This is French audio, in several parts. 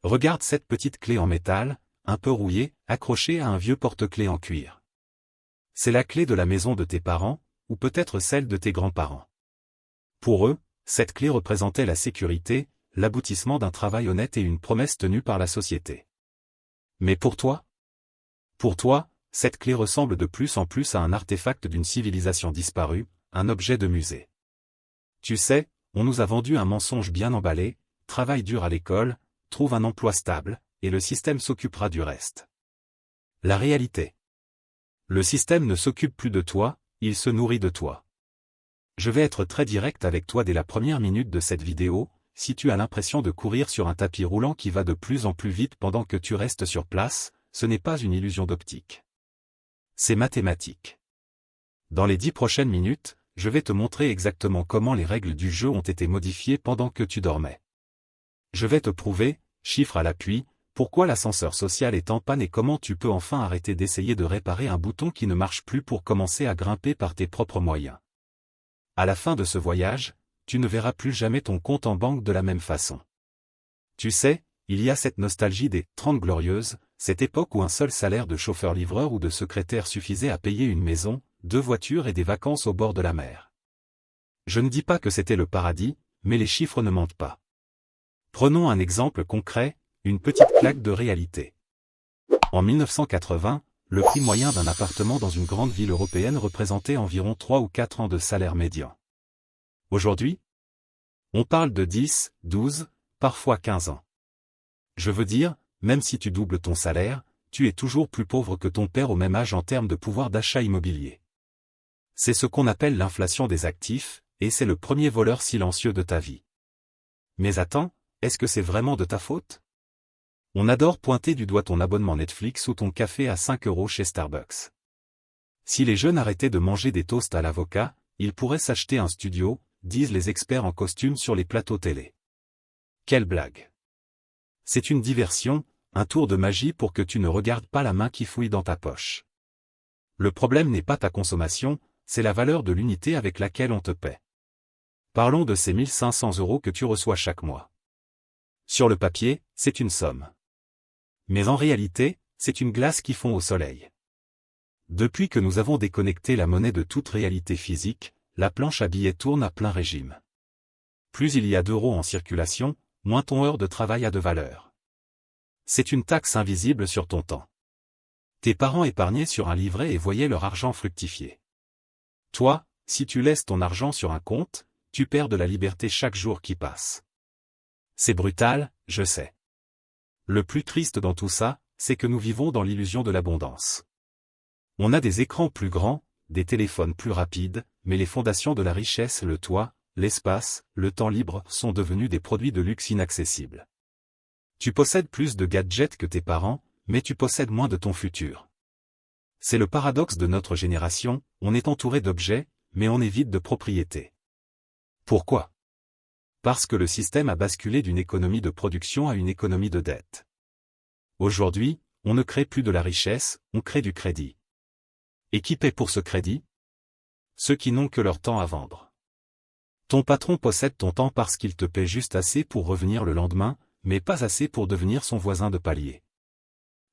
Regarde cette petite clé en métal, un peu rouillée, accrochée à un vieux porte-clés en cuir. C'est la clé de la maison de tes parents, ou peut-être celle de tes grands-parents. Pour eux, cette clé représentait la sécurité, l'aboutissement d'un travail honnête et une promesse tenue par la société. Mais pour toi? Pour toi, cette clé ressemble de plus en plus à un artefact d'une civilisation disparue, un objet de musée. Tu sais, on nous a vendu un mensonge bien emballé, travaille dur à l'école, trouve un emploi stable, et le système s'occupera du reste. La réalité. Le système ne s'occupe plus de toi, il se nourrit de toi. Je vais être très direct avec toi dès la première minute de cette vidéo, si tu as l'impression de courir sur un tapis roulant qui va de plus en plus vite pendant que tu restes sur place, ce n'est pas une illusion d'optique. C'est mathématique. Dans les 10 prochaines minutes, je vais te montrer exactement comment les règles du jeu ont été modifiées pendant que tu dormais. Je vais te prouver, chiffres à l'appui, pourquoi l'ascenseur social est en panne et comment tu peux enfin arrêter d'essayer de réparer un bouton qui ne marche plus pour commencer à grimper par tes propres moyens. À la fin de ce voyage, tu ne verras plus jamais ton compte en banque de la même façon. Tu sais, il y a cette nostalgie des 30 glorieuses, cette époque où un seul salaire de chauffeur-livreur ou de secrétaire suffisait à payer une maison, 2 voitures et des vacances au bord de la mer. Je ne dis pas que c'était le paradis, mais les chiffres ne mentent pas. Prenons un exemple concret, une petite claque de réalité. En 1980, le prix moyen d'un appartement dans une grande ville européenne représentait environ 3 ou 4 ans de salaire médian. Aujourd'hui, on parle de 10, 12, parfois 15 ans. Je veux dire, même si tu doubles ton salaire, tu es toujours plus pauvre que ton père au même âge en termes de pouvoir d'achat immobilier. C'est ce qu'on appelle l'inflation des actifs, et c'est le premier voleur silencieux de ta vie. Mais attends, est-ce que c'est vraiment de ta faute? On adore pointer du doigt ton abonnement Netflix ou ton café à 5 € chez Starbucks. Si les jeunes arrêtaient de manger des toasts à l'avocat, ils pourraient s'acheter un studio, disent les experts en costume sur les plateaux télé. Quelle blague! C'est une diversion, un tour de magie pour que tu ne regardes pas la main qui fouille dans ta poche. Le problème n'est pas ta consommation, c'est la valeur de l'unité avec laquelle on te paie. Parlons de ces 1500 € que tu reçois chaque mois. Sur le papier, c'est une somme. Mais en réalité, c'est une glace qui fond au soleil. Depuis que nous avons déconnecté la monnaie de toute réalité physique, la planche à billets tourne à plein régime. Plus il y a d'euros en circulation, moins ton heure de travail a de valeur. C'est une taxe invisible sur ton temps. Tes parents épargnaient sur un livret et voyaient leur argent fructifier. Toi, si tu laisses ton argent sur un compte, tu perds de la liberté chaque jour qui passe. C'est brutal, je sais. Le plus triste dans tout ça, c'est que nous vivons dans l'illusion de l'abondance. On a des écrans plus grands, des téléphones plus rapides, mais les fondations de la richesse, le toit, l'espace, le temps libre sont devenus des produits de luxe inaccessibles. Tu possèdes plus de gadgets que tes parents, mais tu possèdes moins de ton futur. C'est le paradoxe de notre génération, on est entouré d'objets, mais on est vide de propriété. Pourquoi? Parce que le système a basculé d'une économie de production à une économie de dette. Aujourd'hui, on ne crée plus de la richesse, on crée du crédit. Et qui paie pour ce crédit? Ceux qui n'ont que leur temps à vendre. Ton patron possède ton temps parce qu'il te paie juste assez pour revenir le lendemain, mais pas assez pour devenir son voisin de palier.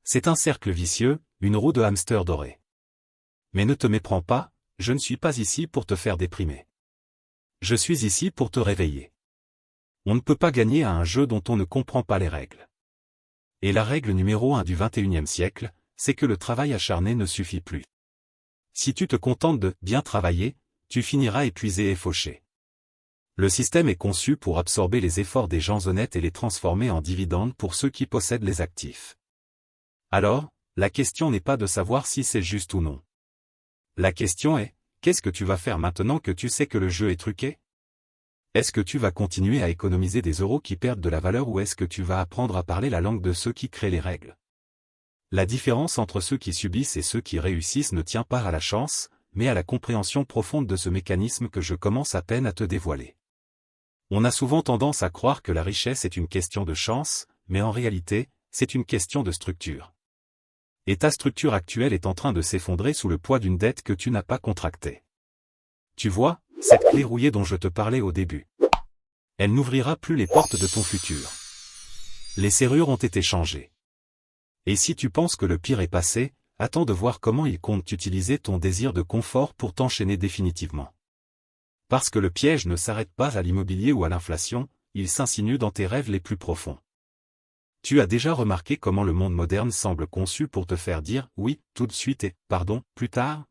C'est un cercle vicieux, une roue de hamster doré. Mais ne te méprends pas, je ne suis pas ici pour te faire déprimer. Je suis ici pour te réveiller. On ne peut pas gagner à un jeu dont on ne comprend pas les règles. Et la règle numéro 1 du 21e siècle, c'est que le travail acharné ne suffit plus. Si tu te contentes de bien travailler, tu finiras épuisé et fauché. Le système est conçu pour absorber les efforts des gens honnêtes et les transformer en dividendes pour ceux qui possèdent les actifs. Alors, la question n'est pas de savoir si c'est juste ou non. La question est, qu'est-ce que tu vas faire maintenant que tu sais que le jeu est truqué? Est-ce que tu vas continuer à économiser des euros qui perdent de la valeur ou est-ce que tu vas apprendre à parler la langue de ceux qui créent les règles? La différence entre ceux qui subissent et ceux qui réussissent ne tient pas à la chance, mais à la compréhension profonde de ce mécanisme que je commence à peine à te dévoiler. On a souvent tendance à croire que la richesse est une question de chance, mais en réalité, c'est une question de structure. Et ta structure actuelle est en train de s'effondrer sous le poids d'une dette que tu n'as pas contractée. Tu vois, cette clé rouillée dont je te parlais au début. Elle n'ouvrira plus les portes de ton futur. Les serrures ont été changées. Et si tu penses que le pire est passé, attends de voir comment ils comptent utiliser ton désir de confort pour t'enchaîner définitivement. Parce que le piège ne s'arrête pas à l'immobilier ou à l'inflation, il s'insinue dans tes rêves les plus profonds. Tu as déjà remarqué comment le monde moderne semble conçu pour te faire dire « oui » tout de suite et « pardon » plus tard?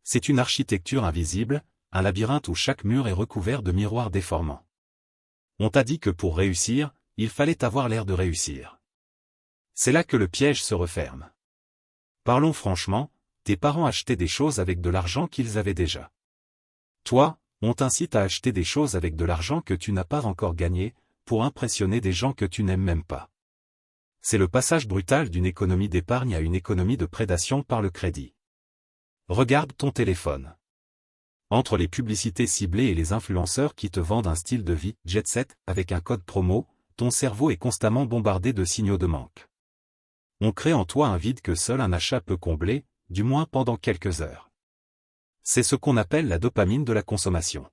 C'est une architecture invisible, un labyrinthe où chaque mur est recouvert de miroirs déformants. On t'a dit que pour réussir, il fallait avoir l'air de réussir. C'est là que le piège se referme. Parlons franchement, tes parents achetaient des choses avec de l'argent qu'ils avaient déjà. Toi, on t'incite à acheter des choses avec de l'argent que tu n'as pas encore gagné, pour impressionner des gens que tu n'aimes même pas. C'est le passage brutal d'une économie d'épargne à une économie de prédation par le crédit. Regarde ton téléphone. Entre les publicités ciblées et les influenceurs qui te vendent un style de vie, jet set, avec un code promo, ton cerveau est constamment bombardé de signaux de manque. On crée en toi un vide que seul un achat peut combler, du moins pendant quelques heures. C'est ce qu'on appelle la dopamine de la consommation.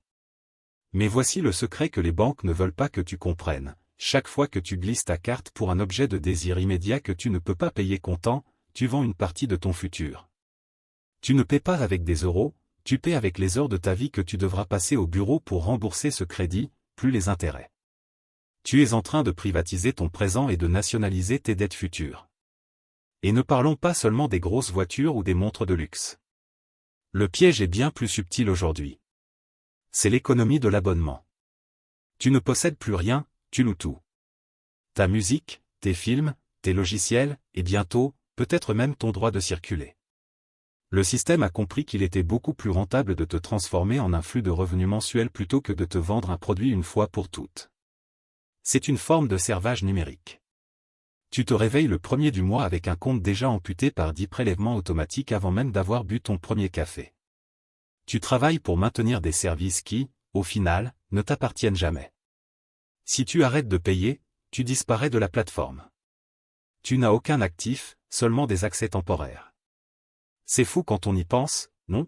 Mais voici le secret que les banques ne veulent pas que tu comprennes. Chaque fois que tu glisses ta carte pour un objet de désir immédiat que tu ne peux pas payer comptant, tu vends une partie de ton futur. Tu ne paies pas avec des euros, tu paies avec les heures de ta vie que tu devras passer au bureau pour rembourser ce crédit, plus les intérêts. Tu es en train de privatiser ton présent et de nationaliser tes dettes futures. Et ne parlons pas seulement des grosses voitures ou des montres de luxe. Le piège est bien plus subtil aujourd'hui. C'est l'économie de l'abonnement. Tu ne possèdes plus rien, tu loues tout. Ta musique, tes films, tes logiciels, et bientôt, peut-être même ton droit de circuler. Le système a compris qu'il était beaucoup plus rentable de te transformer en un flux de revenus mensuels plutôt que de te vendre un produit une fois pour toutes. C'est une forme de servage numérique. Tu te réveilles le premier du mois avec un compte déjà amputé par 10 prélèvements automatiques avant même d'avoir bu ton premier café. Tu travailles pour maintenir des services qui, au final, ne t'appartiennent jamais. Si tu arrêtes de payer, tu disparais de la plateforme. Tu n'as aucun actif, seulement des accès temporaires. C'est fou quand on y pense, non?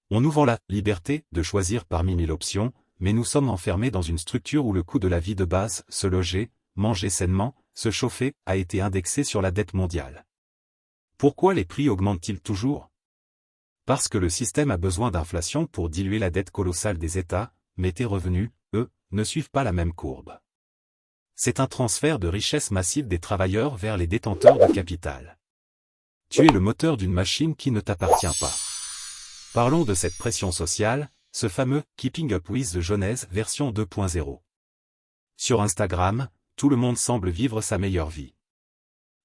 On nous vend la liberté de choisir parmi 1000 options, mais nous sommes enfermés dans une structure où le coût de la vie de base, se loger, manger sainement, se chauffer, a été indexé sur la dette mondiale. Pourquoi les prix augmentent-ils toujours? Parce que le système a besoin d'inflation pour diluer la dette colossale des États, mais tes revenus, eux, ne suivent pas la même courbe. C'est un transfert de richesse massive des travailleurs vers les détenteurs de capital. Tu es le moteur d'une machine qui ne t'appartient pas. Parlons de cette pression sociale, ce fameux « Keeping Up with the Joneses version 2.0 ». Sur Instagram, tout le monde semble vivre sa meilleure vie.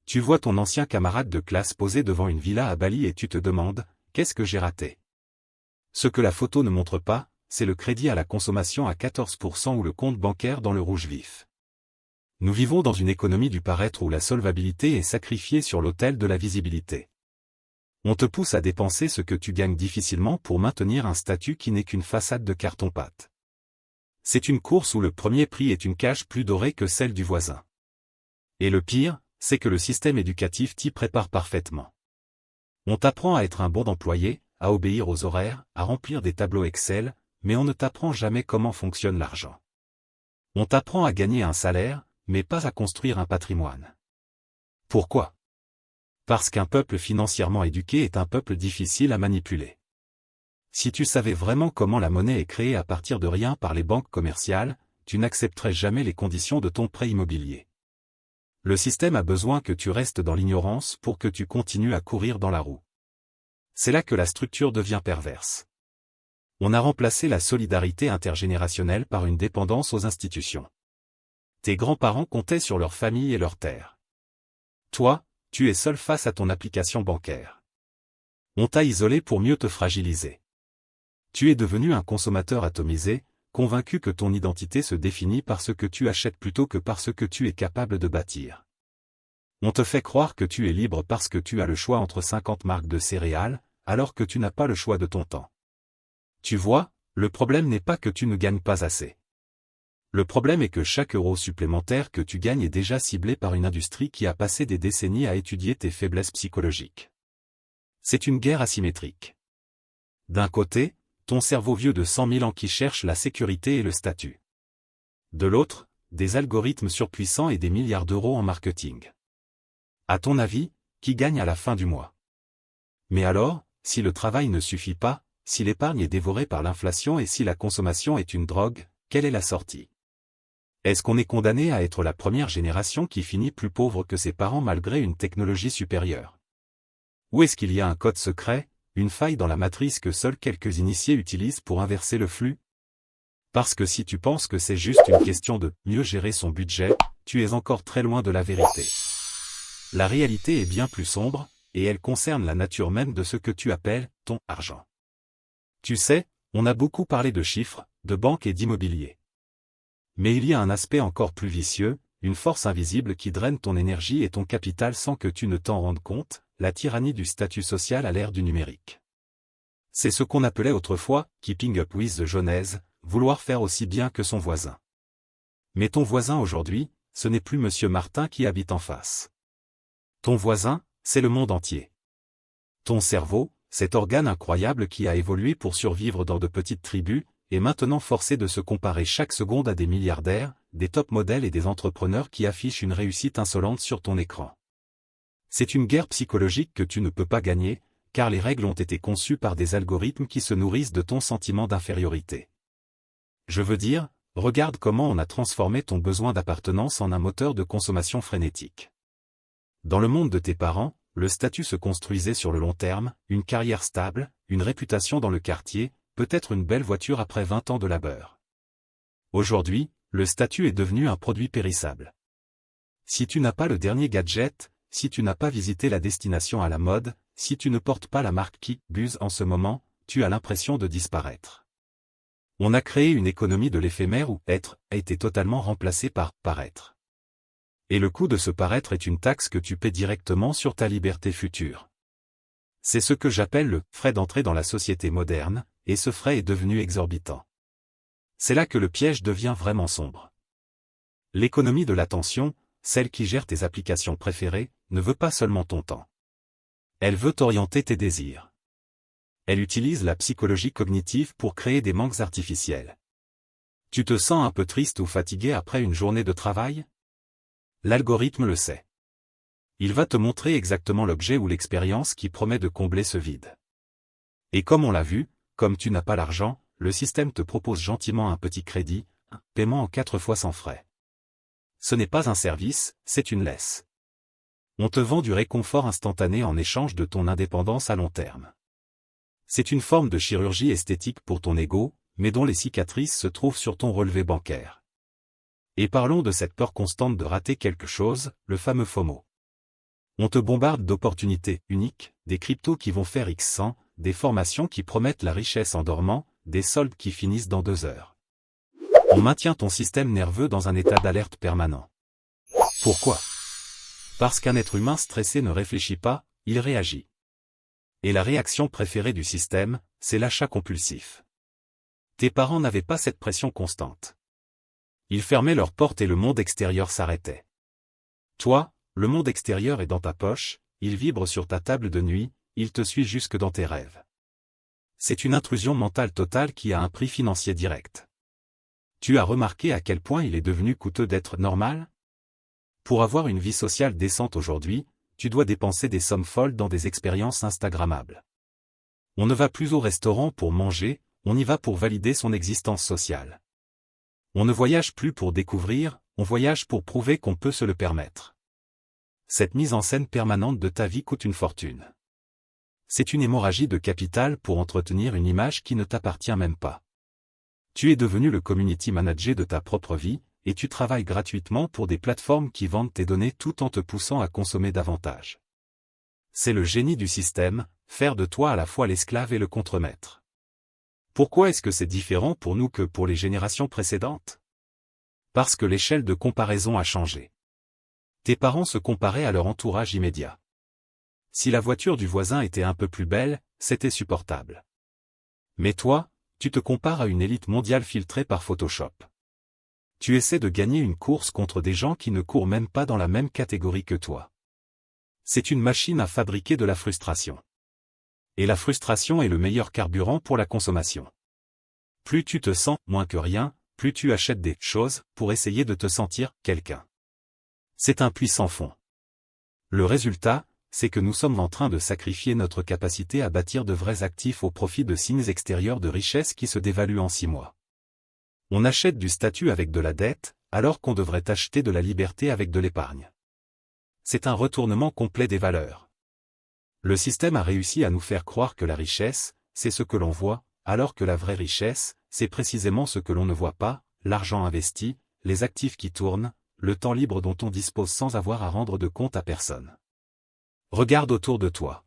Tu vois ton ancien camarade de classe posé devant une villa à Bali et tu te demandes « Qu'est-ce que j'ai raté ?» Ce que la photo ne montre pas, c'est le crédit à la consommation à 14% ou le compte bancaire dans le rouge vif. Nous vivons dans une économie du paraître où la solvabilité est sacrifiée sur l'autel de la visibilité. On te pousse à dépenser ce que tu gagnes difficilement pour maintenir un statut qui n'est qu'une façade de carton-pâte. C'est une course où le premier prix est une cage plus dorée que celle du voisin. Et le pire, c'est que le système éducatif t'y prépare parfaitement. On t'apprend à être un bon employé, à obéir aux horaires, à remplir des tableaux Excel, mais on ne t'apprend jamais comment fonctionne l'argent. On t'apprend à gagner un salaire, mais pas à construire un patrimoine. Pourquoi? Parce qu'un peuple financièrement éduqué est un peuple difficile à manipuler. Si tu savais vraiment comment la monnaie est créée à partir de rien par les banques commerciales, tu n'accepterais jamais les conditions de ton prêt immobilier. Le système a besoin que tu restes dans l'ignorance pour que tu continues à courir dans la roue. C'est là que la structure devient perverse. On a remplacé la solidarité intergénérationnelle par une dépendance aux institutions. Tes grands-parents comptaient sur leur famille et leurs terres. Toi, tu es seul face à ton application bancaire. On t'a isolé pour mieux te fragiliser. Tu es devenu un consommateur atomisé, convaincu que ton identité se définit par ce que tu achètes plutôt que par ce que tu es capable de bâtir. On te fait croire que tu es libre parce que tu as le choix entre 50 marques de céréales, alors que tu n'as pas le choix de ton temps. Tu vois, le problème n'est pas que tu ne gagnes pas assez. Le problème est que chaque euro supplémentaire que tu gagnes est déjà ciblé par une industrie qui a passé des décennies à étudier tes faiblesses psychologiques. C'est une guerre asymétrique. D'un côté, ton cerveau vieux de 100 000 ans qui cherche la sécurité et le statut. De l'autre, des algorithmes surpuissants et des milliards d'euros en marketing. À ton avis, qui gagne à la fin du mois? Mais alors, si le travail ne suffit pas, si l'épargne est dévorée par l'inflation et si la consommation est une drogue, quelle est la sortie? Est-ce qu'on est condamné à être la première génération qui finit plus pauvre que ses parents malgré une technologie supérieure? Ou est-ce qu'il y a un code secret, une faille dans la matrice que seuls quelques initiés utilisent pour inverser le flux? Parce que si tu penses que c'est juste une question de mieux gérer son budget, tu es encore très loin de la vérité. La réalité est bien plus sombre, et elle concerne la nature même de ce que tu appelles ton argent. Tu sais, on a beaucoup parlé de chiffres, de banques et d'immobilier. Mais il y a un aspect encore plus vicieux, une force invisible qui draine ton énergie et ton capital sans que tu ne t'en rendes compte, la tyrannie du statut social à l'ère du numérique. C'est ce qu'on appelait autrefois « keeping up with the Joneses », vouloir faire aussi bien que son voisin. Mais ton voisin aujourd'hui, ce n'est plus Monsieur Martin qui habite en face. Ton voisin, c'est le monde entier. Ton cerveau, cet organe incroyable qui a évolué pour survivre dans de petites tribus, est maintenant forcé de se comparer chaque seconde à des milliardaires, des top modèles et des entrepreneurs qui affichent une réussite insolente sur ton écran. C'est une guerre psychologique que tu ne peux pas gagner, car les règles ont été conçues par des algorithmes qui se nourrissent de ton sentiment d'infériorité. Je veux dire, regarde comment on a transformé ton besoin d'appartenance en un moteur de consommation frénétique. Dans le monde de tes parents, le statut se construisait sur le long terme, une carrière stable, une réputation dans le quartier, peut-être une belle voiture après 20 ans de labeur. Aujourd'hui, le statut est devenu un produit périssable. Si tu n'as pas le dernier gadget, si tu n'as pas visité la destination à la mode, si tu ne portes pas la marque qui buzz en ce moment, tu as l'impression de disparaître. On a créé une économie de l'éphémère où être a été totalement remplacé par paraître. Et le coût de ce paraître est une taxe que tu paies directement sur ta liberté future. C'est ce que j'appelle le frais d'entrée dans la société moderne, et ce frais est devenu exorbitant. C'est là que le piège devient vraiment sombre. L'économie de l'attention, celle qui gère tes applications préférées, ne veut pas seulement ton temps. Elle veut orienter tes désirs. Elle utilise la psychologie cognitive pour créer des manques artificiels. Tu te sens un peu triste ou fatigué après une journée de travail? L'algorithme le sait. Il va te montrer exactement l'objet ou l'expérience qui promet de combler ce vide. Et comme on l'a vu, comme tu n'as pas l'argent, le système te propose gentiment un petit crédit, un paiement en 4 fois sans frais. Ce n'est pas un service, c'est une laisse. On te vend du réconfort instantané en échange de ton indépendance à long terme. C'est une forme de chirurgie esthétique pour ton ego, mais dont les cicatrices se trouvent sur ton relevé bancaire. Et parlons de cette peur constante de rater quelque chose, le fameux FOMO. On te bombarde d'opportunités uniques, des cryptos qui vont faire X100, des formations qui promettent la richesse en dormant, des soldes qui finissent dans 2 heures. On maintient ton système nerveux dans un état d'alerte permanent. Pourquoi? Parce qu'un être humain stressé ne réfléchit pas, il réagit. Et la réaction préférée du système, c'est l'achat compulsif. Tes parents n'avaient pas cette pression constante. Ils fermaient leurs portes et le monde extérieur s'arrêtait. Toi, le monde extérieur est dans ta poche, il vibre sur ta table de nuit, il te suit jusque dans tes rêves. C'est une intrusion mentale totale qui a un prix financier direct. Tu as remarqué à quel point il est devenu coûteux d'être normal? Pour avoir une vie sociale décente aujourd'hui, tu dois dépenser des sommes folles dans des expériences instagrammables. On ne va plus au restaurant pour manger, on y va pour valider son existence sociale. On ne voyage plus pour découvrir, on voyage pour prouver qu'on peut se le permettre. Cette mise en scène permanente de ta vie coûte une fortune. C'est une hémorragie de capital pour entretenir une image qui ne t'appartient même pas. Tu es devenu le community manager de ta propre vie, et tu travailles gratuitement pour des plateformes qui vendent tes données tout en te poussant à consommer davantage. C'est le génie du système, faire de toi à la fois l'esclave et le contremaître. Pourquoi est-ce que c'est différent pour nous que pour les générations précédentes? Parce que l'échelle de comparaison a changé. Tes parents se comparaient à leur entourage immédiat. Si la voiture du voisin était un peu plus belle, c'était supportable. Mais toi, tu te compares à une élite mondiale filtrée par Photoshop. Tu essaies de gagner une course contre des gens qui ne courent même pas dans la même catégorie que toi. C'est une machine à fabriquer de la frustration. Et la frustration est le meilleur carburant pour la consommation. Plus tu te sens moins que rien, plus tu achètes des choses pour essayer de te sentir quelqu'un. C'est un puits sans fond. Le résultat, c'est que nous sommes en train de sacrifier notre capacité à bâtir de vrais actifs au profit de signes extérieurs de richesse qui se dévaluent en 6 mois. On achète du statut avec de la dette, alors qu'on devrait acheter de la liberté avec de l'épargne. C'est un retournement complet des valeurs. Le système a réussi à nous faire croire que la richesse, c'est ce que l'on voit, alors que la vraie richesse, c'est précisément ce que l'on ne voit pas, l'argent investi, les actifs qui tournent, le temps libre dont on dispose sans avoir à rendre de compte à personne. Regarde autour de toi.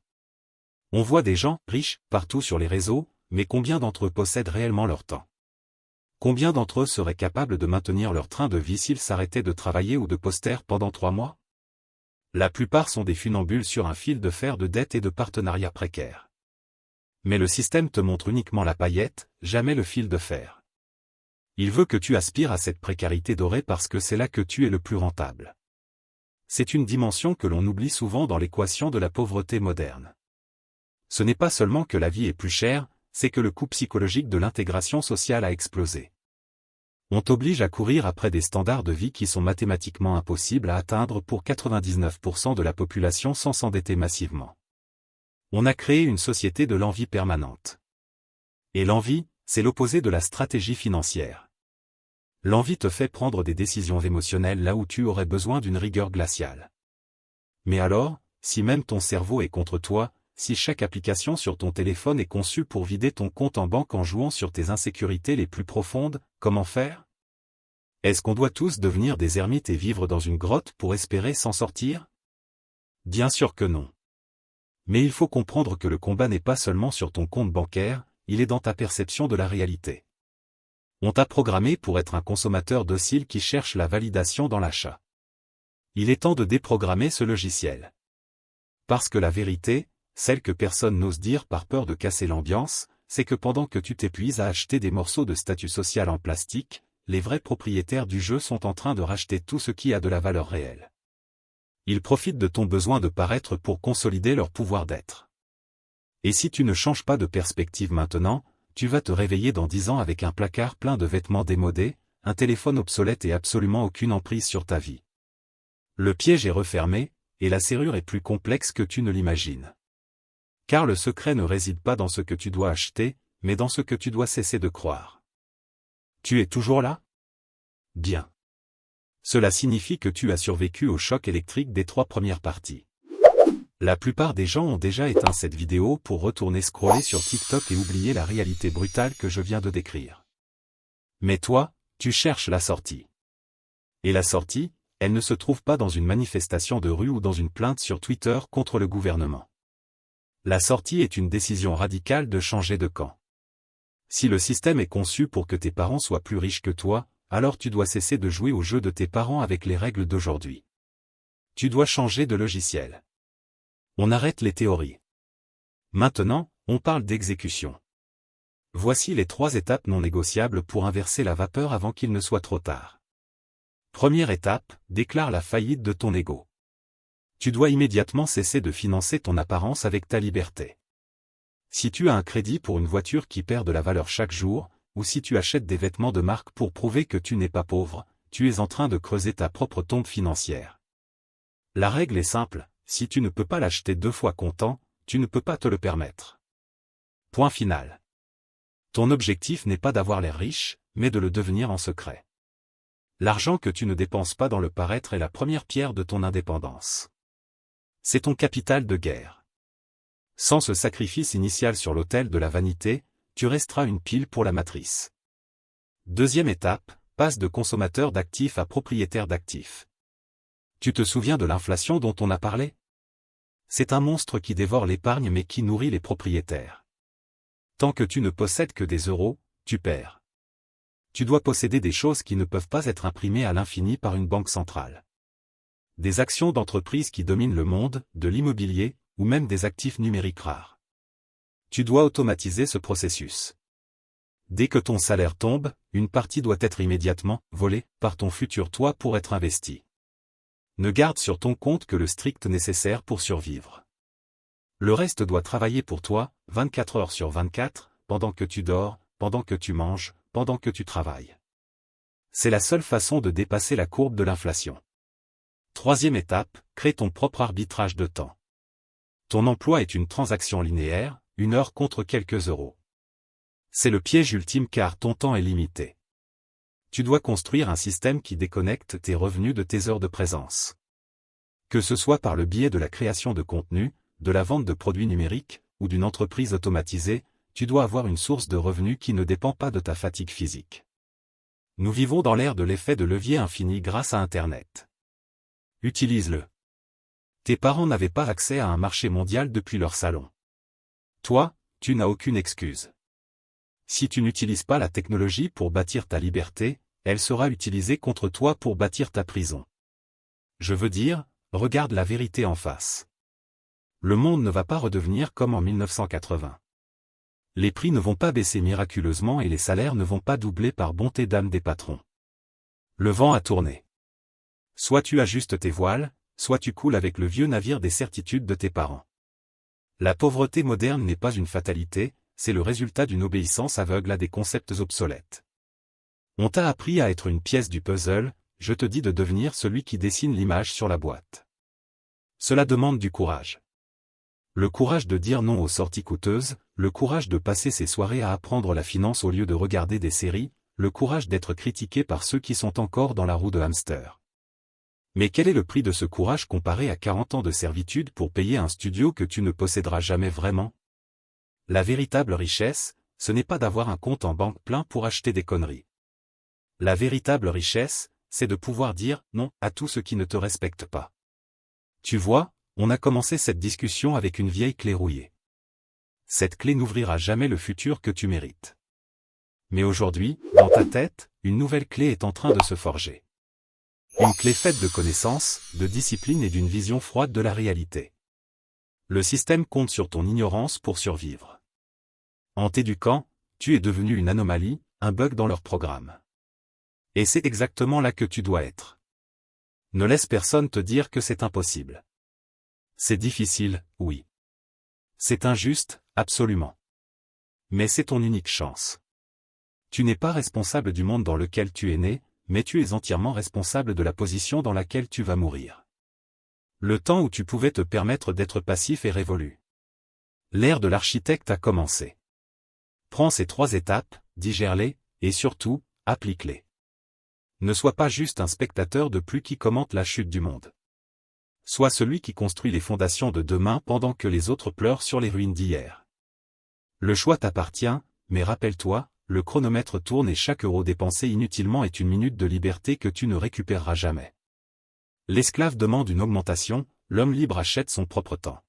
On voit des gens riches partout sur les réseaux, mais combien d'entre eux possèdent réellement leur temps? Combien d'entre eux seraient capables de maintenir leur train de vie s'ils s'arrêtaient de travailler ou de poster pendant 3 mois? La plupart sont des funambules sur un fil de fer de dettes et de partenariats précaires. Mais le système te montre uniquement la paillette, jamais le fil de fer. Il veut que tu aspires à cette précarité dorée parce que c'est là que tu es le plus rentable. C'est une dimension que l'on oublie souvent dans l'équation de la pauvreté moderne. Ce n'est pas seulement que la vie est plus chère, c'est que le coût psychologique de l'intégration sociale a explosé. On t'oblige à courir après des standards de vie qui sont mathématiquement impossibles à atteindre pour 99% de la population sans s'endetter massivement. On a créé une société de l'envie permanente. Et l'envie, c'est l'opposé de la stratégie financière. L'envie te fait prendre des décisions émotionnelles là où tu aurais besoin d'une rigueur glaciale. Mais alors, si même ton cerveau est contre toi, si chaque application sur ton téléphone est conçue pour vider ton compte en banque en jouant sur tes insécurités les plus profondes, comment faire? Est-ce qu'on doit tous devenir des ermites et vivre dans une grotte pour espérer s'en sortir? Bien sûr que non. Mais il faut comprendre que le combat n'est pas seulement sur ton compte bancaire, il est dans ta perception de la réalité. On t'a programmé pour être un consommateur docile qui cherche la validation dans l'achat. Il est temps de déprogrammer ce logiciel. Parce que la vérité, celle que personne n'ose dire par peur de casser l'ambiance, c'est que pendant que tu t'épuises à acheter des morceaux de statut social en plastique, les vrais propriétaires du jeu sont en train de racheter tout ce qui a de la valeur réelle. Ils profitent de ton besoin de paraître pour consolider leur pouvoir d'être. Et si tu ne changes pas de perspective maintenant, tu vas te réveiller dans 10 ans avec un placard plein de vêtements démodés, un téléphone obsolète et absolument aucune emprise sur ta vie. Le piège est refermé, et la serrure est plus complexe que tu ne l'imagines. Car le secret ne réside pas dans ce que tu dois acheter, mais dans ce que tu dois cesser de croire. Tu es toujours là? Bien. Cela signifie que tu as survécu au choc électrique des 3 premières parties. La plupart des gens ont déjà éteint cette vidéo pour retourner scroller sur TikTok et oublier la réalité brutale que je viens de décrire. Mais toi, tu cherches la sortie. Et la sortie, elle ne se trouve pas dans une manifestation de rue ou dans une plainte sur Twitter contre le gouvernement. La sortie est une décision radicale de changer de camp. Si le système est conçu pour que tes parents soient plus riches que toi, alors tu dois cesser de jouer au jeu de tes parents avec les règles d'aujourd'hui. Tu dois changer de logiciel. On arrête les théories. Maintenant, on parle d'exécution. Voici les 3 étapes non négociables pour inverser la vapeur avant qu'il ne soit trop tard. Première étape, déclare la faillite de ton ego. Tu dois immédiatement cesser de financer ton apparence avec ta liberté. Si tu as un crédit pour une voiture qui perd de la valeur chaque jour, ou si tu achètes des vêtements de marque pour prouver que tu n'es pas pauvre, tu es en train de creuser ta propre tombe financière. La règle est simple, si tu ne peux pas l'acheter 2 fois comptant, tu ne peux pas te le permettre. Point final. Ton objectif n'est pas d'avoir l'air riche, mais de le devenir en secret. L'argent que tu ne dépenses pas dans le paraître est la première pierre de ton indépendance. C'est ton capital de guerre. Sans ce sacrifice initial sur l'autel de la vanité, tu resteras une pile pour la matrice. Deuxième étape, passe de consommateur d'actifs à propriétaire d'actifs. Tu te souviens de l'inflation dont on a parlé? C'est un monstre qui dévore l'épargne mais qui nourrit les propriétaires. Tant que tu ne possèdes que des euros, tu perds. Tu dois posséder des choses qui ne peuvent pas être imprimées à l'infini par une banque centrale. Des actions d'entreprises qui dominent le monde, de l'immobilier, ou même des actifs numériques rares. Tu dois automatiser ce processus. Dès que ton salaire tombe, une partie doit être immédiatement volée par ton futur toi pour être investie. Ne garde sur ton compte que le strict nécessaire pour survivre. Le reste doit travailler pour toi, 24 heures sur 24, pendant que tu dors, pendant que tu manges, pendant que tu travailles. C'est la seule façon de dépasser la courbe de l'inflation. Troisième étape, crée ton propre arbitrage de temps. Ton emploi est une transaction linéaire, 1 heure contre quelques euros. C'est le piège ultime car ton temps est limité. Tu dois construire un système qui déconnecte tes revenus de tes heures de présence. Que ce soit par le biais de la création de contenu, de la vente de produits numériques, ou d'une entreprise automatisée, tu dois avoir une source de revenus qui ne dépend pas de ta fatigue physique. Nous vivons dans l'ère de l'effet de levier infini grâce à Internet. Utilise-le. Tes parents n'avaient pas accès à un marché mondial depuis leur salon. Toi, tu n'as aucune excuse. Si tu n'utilises pas la technologie pour bâtir ta liberté, elle sera utilisée contre toi pour bâtir ta prison. Je veux dire, regarde la vérité en face. Le monde ne va pas redevenir comme en 1980. Les prix ne vont pas baisser miraculeusement et les salaires ne vont pas doubler par bonté d'âme des patrons. Le vent a tourné. Soit tu ajustes tes voiles, soit tu coules avec le vieux navire des certitudes de tes parents. La pauvreté moderne n'est pas une fatalité, c'est le résultat d'une obéissance aveugle à des concepts obsolètes. On t'a appris à être une pièce du puzzle, je te dis de devenir celui qui dessine l'image sur la boîte. Cela demande du courage. Le courage de dire non aux sorties coûteuses, le courage de passer ses soirées à apprendre la finance au lieu de regarder des séries, le courage d'être critiqué par ceux qui sont encore dans la roue de hamster. Mais quel est le prix de ce courage comparé à 40 ans de servitude pour payer un studio que tu ne posséderas jamais vraiment? La véritable richesse, ce n'est pas d'avoir un compte en banque plein pour acheter des conneries. La véritable richesse, c'est de pouvoir dire non à tout ce qui ne te respecte pas. Tu vois, on a commencé cette discussion avec une vieille clé rouillée. Cette clé n'ouvrira jamais le futur que tu mérites. Mais aujourd'hui, dans ta tête, une nouvelle clé est en train de se forger. Une clé faite de connaissances, de discipline et d'une vision froide de la réalité. Le système compte sur ton ignorance pour survivre. En t'éduquant, tu es devenu une anomalie, un bug dans leur programme. Et c'est exactement là que tu dois être. Ne laisse personne te dire que c'est impossible. C'est difficile, oui. C'est injuste, absolument. Mais c'est ton unique chance. Tu n'es pas responsable du monde dans lequel tu es né, mais tu es entièrement responsable de la position dans laquelle tu vas mourir. Le temps où tu pouvais te permettre d'être passif est révolu. L'ère de l'architecte a commencé. Prends ces 3 étapes, digère-les, et surtout, applique-les. Ne sois pas juste un spectateur de plus qui commente la chute du monde. Sois celui qui construit les fondations de demain pendant que les autres pleurent sur les ruines d'hier. Le choix t'appartient, mais rappelle-toi, le chronomètre tourne et chaque euro dépensé inutilement est une minute de liberté que tu ne récupéreras jamais. L'esclave demande une augmentation, l'homme libre achète son propre temps.